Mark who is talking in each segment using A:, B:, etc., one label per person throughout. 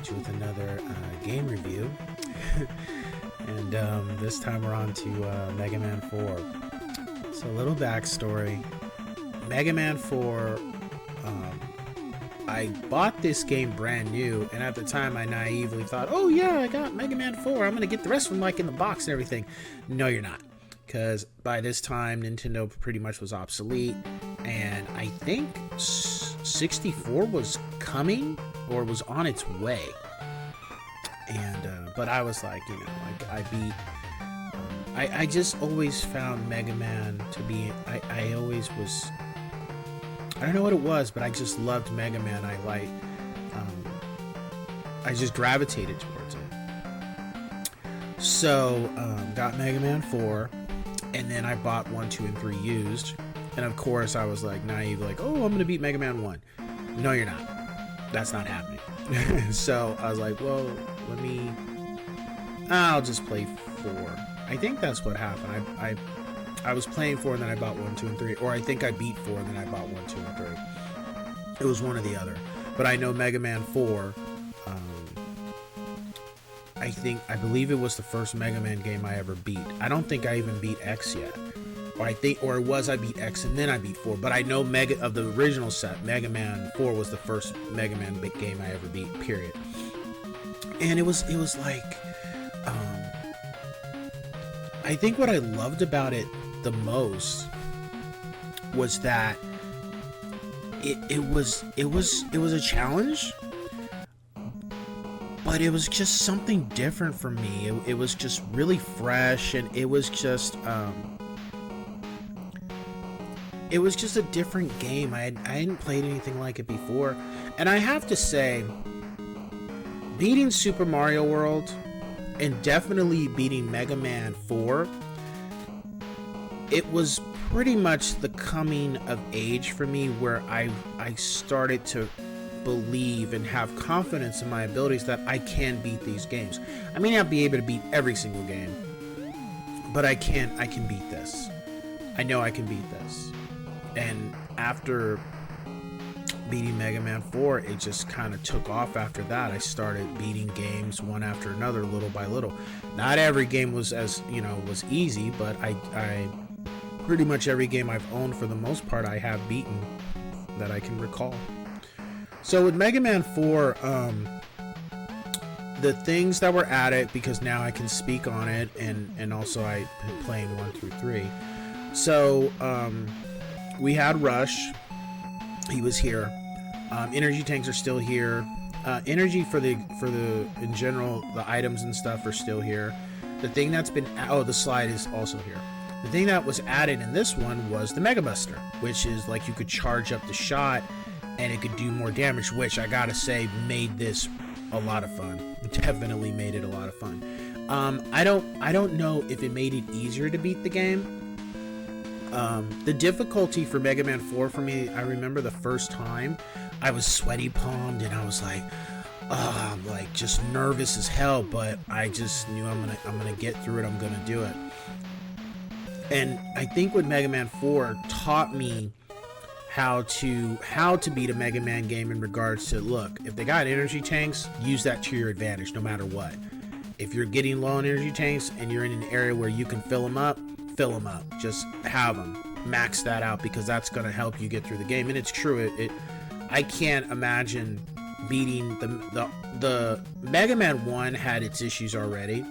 A: at you with another game review. And this time we're on to Mega Man 4. So a little backstory. Mega Man 4, I bought this game brand new, and at the time I naively thought, oh yeah, I got Mega Man 4, I'm going to get the rest of them like in the box and everything. No, you're not. Because by this time, Nintendo pretty much was obsolete, and I think 64 was coming, or was on its way. And, but I was like, you know, like I beat, I just always found Mega Man to be, I always was, I don't know what it was, but I just loved Mega Man. I just gravitated towards it. So, got Mega Man 4, and then I bought 1, 2, and 3 used. And of course, I was like naive, like, oh, I'm gonna beat Mega Man 1. No, you're not. That's not happening. So I was like, well, I'll just play 4. I think that's what happened. I was playing 4 and then I bought 1, 2, and 3. Or I think I beat 4 and then I bought 1, 2, and 3. It was one or the other. But I know Mega Man 4, I believe it was the first Mega Man game I ever beat. I don't think I even beat X yet. Or I beat X and then I beat 4. But I know of the original set, Mega Man 4 was the first Mega Man big game I ever beat, period. And it was like, I think what I loved about it the most was that it was a challenge, but it was just something different for me. It was just really fresh, and it was just a different game. I hadn't played anything like it before, and I have to say, beating Super Mario World and definitely beating Mega Man 4, it was pretty much the coming of age for me, where I started to believe and have confidence in my abilities that I can beat these games. I may not be able to beat every single game, but I can beat this. I know I can beat this. And after beating Mega Man 4, it just kind of took off after that. I started beating games one after another, little by little. Not every game was was easy, but I pretty much every game I've owned for the most part I have beaten that I can recall. So with Mega Man 4, the things that were added, because now I can speak on it, and also I've been playing 1 through 3. So we had Rush. He was here. Energy tanks are still here. Energy for the in general, the items and stuff are still here. The thing that's been the slide is also here. The thing that was added in this one was the Mega Buster, which is like you could charge up the shot and it could do more damage, which I gotta say made this a lot of fun. Definitely made it a lot of fun. I don't know if it made it easier to beat the game. The difficulty for Mega Man 4 for me, I remember the first time I was sweaty palmed and I was like, I'm like just nervous as hell, but I just knew I'm gonna get through it. I'm gonna do it. And I think with Mega Man 4 taught me how to beat a Mega Man game in regards to, look, if they got energy tanks, use that to your advantage no matter what. If you're getting low on energy tanks and you're in an area where you can fill them up. Just have them. Max that out, because that's going to help you get through the game. And it's true. I can't imagine beating the Mega Man 1 had its issues already.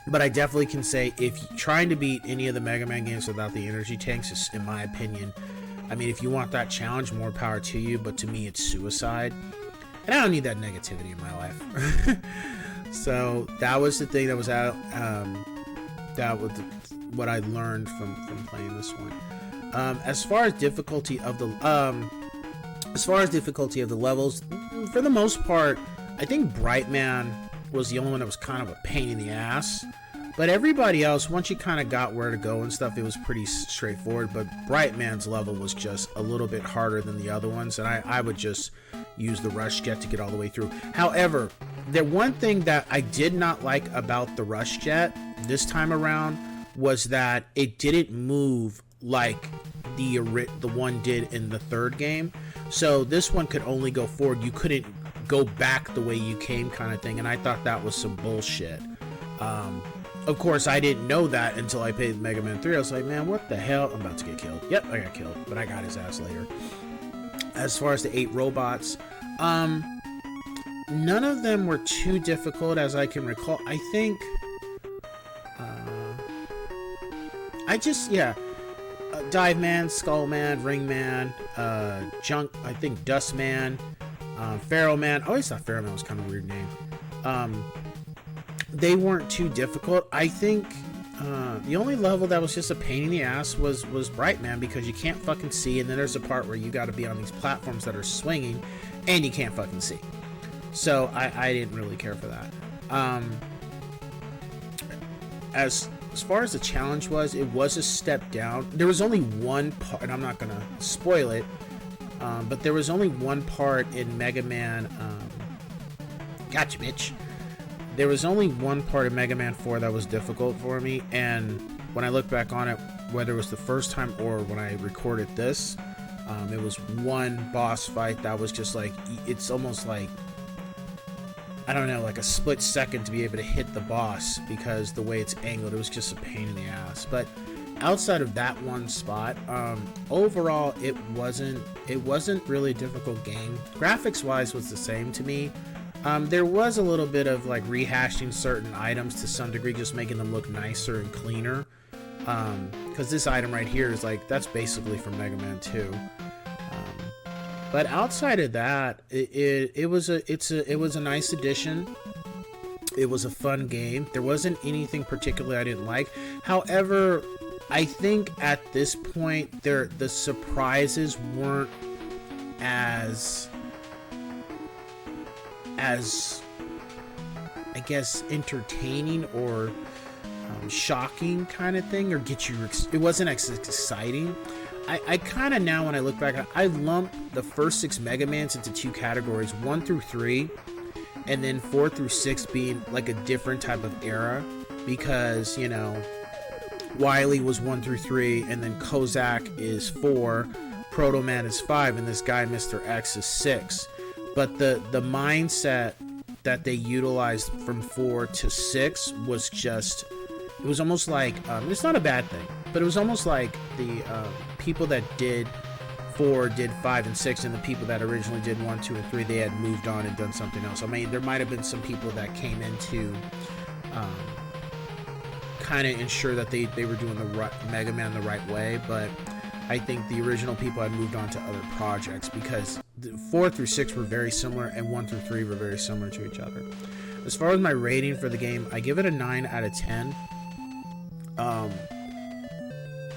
A: But I definitely can say, if you're trying to beat any of the Mega Man games without the energy tanks, is, in my opinion, I mean, if you want that challenge, more power to you. But to me, it's suicide. And I don't need that negativity in my life. So that was the thing that was out. That was what I learned from playing this one. As far as difficulty of the levels, for the most part, I think Brightman was the only one that was kind of a pain in the ass. But everybody else, once you kind of got where to go and stuff, it was pretty straightforward. But Brightman's level was just a little bit harder than the other ones, and I would just use the rush jet to get all the way through. However, the one thing that I did not like about the rush jet this time around was that it didn't move like the one did in the third game. So this one could only go forward. You couldn't go back the way you came kind of thing, and I thought that was some bullshit. Of course, I didn't know that until I played Mega Man 3. I was like, man, what the hell? I'm about to get killed. Yep, I got killed, but I got his ass later. As far as the 8 robots, none of them were too difficult as I can recall. I think, Dive Man, Skull Man, Ring Man, I think Dust Man, Pharaoh Man. I always thought Pharaoh Man was kind of a weird name. They weren't too difficult. I think the only level that was just a pain in the ass was Bright Man, because you can't fucking see, and then there's a part where you got to be on these platforms that are swinging, and you can't fucking see. So I didn't really care for that. As far as the challenge was, it was a step down. There was only one part, and I'm not gonna spoil it, but there was only one part in Mega Man. Gotcha, bitch. There was only one part of Mega Man 4 that was difficult for me, and when I look back on it, whether it was the first time or when I recorded this, it was one boss fight that was just like, it's almost like, I don't know, like a split second to be able to hit the boss, because the way it's angled, it was just a pain in the ass. But outside of that one spot, overall, it wasn't really a difficult game. Graphics wise was the same to me. There was a little bit of like rehashing certain items to some degree, just making them look nicer and cleaner. Because this item right here is like, that's basically from Mega Man 2. But outside of that, it was a nice addition. It was a fun game. There wasn't anything particularly I didn't like. However, I think at this point, the surprises weren't as I guess entertaining or shocking kind of thing, or get you. It wasn't as exciting. I kind of, now when I look back, I lump the first 6 Mega Mans into 2 categories, 1 through 3, and then 4 through 6 being like a different type of era, because, you know, Wily was 1 through 3, and then Kozak is 4, Proto Man is 5, and this guy Mr. X is 6. But the mindset that they utilized from 4 to 6 was just, it was almost like, it's not a bad thing, but it was almost like the people that did 4 did 5 and 6, and the people that originally did 1, 2, and 3, they had moved on and done something else. I mean, there might have been some people that came in to kind of ensure that they were doing the right, Mega Man the right way, but I think the original people had moved on to other projects, because 4 through 6 were very similar, and 1 through 3 were very similar to each other. As far as my rating for the game, I give it a 9 out of 10.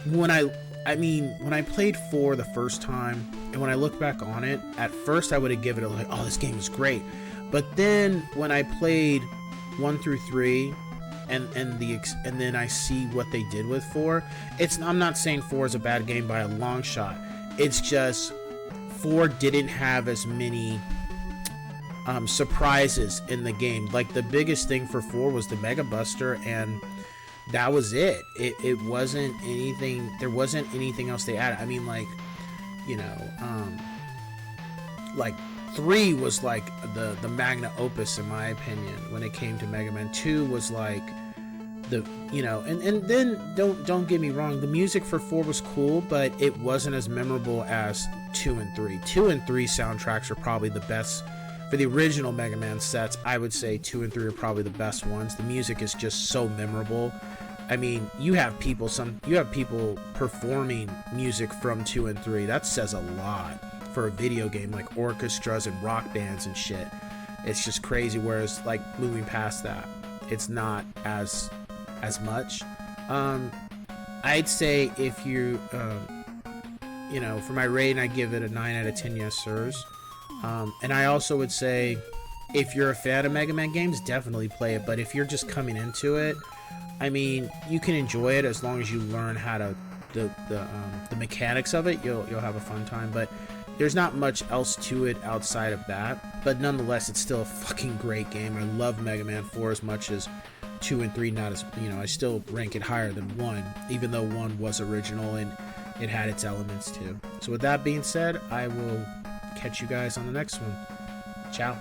A: When I played 4 the first time, and when I look back on it, at first I would have given it like, oh, this game is great. But then when I played 1 through 3, and then I see what they did with 4, I'm not saying 4 is a bad game by a long shot. It's just 4 didn't have as many surprises in the game. Like, the biggest thing for 4 was the Mega Buster, and that was it. It wasn't anything. There wasn't anything else they added. I mean, like, you know, like 3 was like the magna opus in my opinion when it came to Mega Man. 2 was like the, you know, and then don't get me wrong, the music for 4 was cool, but it wasn't as memorable as 2 and 3. 2 and 3 soundtracks are probably the best. For the original Mega Man sets, I would say 2 and 3 are probably the best ones. The music is just so memorable. I mean, you have people performing music from 2 and 3. That says a lot for a video game, like orchestras and rock bands and shit. It's just crazy. Whereas, like, moving past that, it's not as much. I'd say if you, you know, for my rating, I give it a 9 out of 10 yes sirs. And I also would say, if you're a fan of Mega Man games, definitely play it. But if you're just coming into it, I mean, you can enjoy it as long as you learn how to the mechanics of it. You'll have a fun time. But there's not much else to it outside of that. But nonetheless, it's still a fucking great game. I love Mega Man 4 as much as 2 and 3. Not as, you know, I still rank it higher than 1, even though 1 was original and it had its elements too. So with that being said, I will catch you guys on the next one. Ciao.